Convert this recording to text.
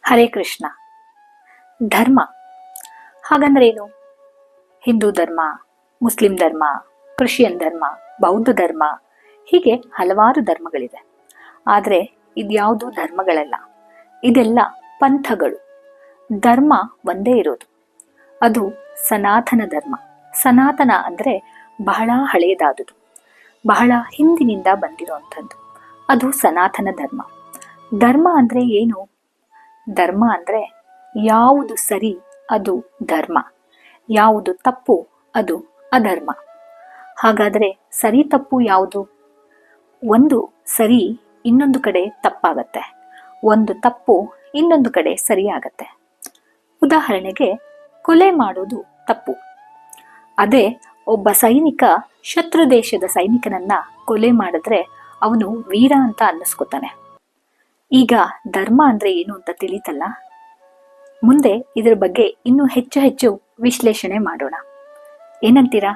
ಹರೇ ಕೃಷ್ಣ. ಧರ್ಮ ಹಾಗಂದ್ರೆ ಏನು? ಹಿಂದೂ ಧರ್ಮ, ಮುಸ್ಲಿಂ ಧರ್ಮ, ಕ್ರಿಶ್ಚಿಯನ್ ಧರ್ಮ, ಬೌದ್ಧ ಧರ್ಮ, ಹೀಗೆ ಹಲವಾರು ಧರ್ಮಗಳಿದೆ. ಆದರೆ ಇದ್ಯಾವುದು ಧರ್ಮಗಳಲ್ಲ, ಇದೆಲ್ಲ ಪಂಥಗಳು. ಧರ್ಮ ಒಂದೇ ಇರೋದು, ಅದು ಸನಾತನ ಧರ್ಮ. ಸನಾತನ ಅಂದರೆ ಬಹಳ ಹಳೆಯದಾದುದು, ಬಹಳ ಹಿಂದಿನಿಂದ ಬಂದಿರುವಂಥದ್ದು, ಅದು ಸನಾತನ ಧರ್ಮ. ಧರ್ಮ ಅಂದರೆ ಏನು? ಧರ್ಮ ಅಂದರೆ ಯಾವುದು ಸರಿ ಅದು ಧರ್ಮ, ಯಾವುದು ತಪ್ಪು ಅದು ಅಧರ್ಮ. ಹಾಗಾದರೆ ಸರಿ ತಪ್ಪು ಯಾವುದು? ಒಂದು ಸರಿ ಇನ್ನೊಂದು ಕಡೆ ತಪ್ಪಾಗತ್ತೆ, ಒಂದು ತಪ್ಪು ಇನ್ನೊಂದು ಕಡೆ ಸರಿಯಾಗತ್ತೆ. ಉದಾಹರಣೆಗೆ, ಕೊಲೆ ಮಾಡೋದು ತಪ್ಪು. ಅದೇ ಒಬ್ಬ ಸೈನಿಕ ಶತ್ರು ದೇಶದ ಸೈನಿಕನನ್ನ ಕೊಲೆ ಮಾಡಿದ್ರೆ ಅವನು ವೀರ ಅಂತ ಅನ್ನಿಸ್ಕೊತಾನೆ. ಈಗ ಧರ್ಮ ಅಂದ್ರೆ ಏನು ಅಂತ ತಿಳಿತಲ್ಲ. ಮುಂದೆ ಇದರ ಬಗ್ಗೆ ಇನ್ನೂ ಹೆಚ್ಚು ವಿಶ್ಲೇಷಣೆ ಮಾಡೋಣ. ಏನಂತೀರಾ?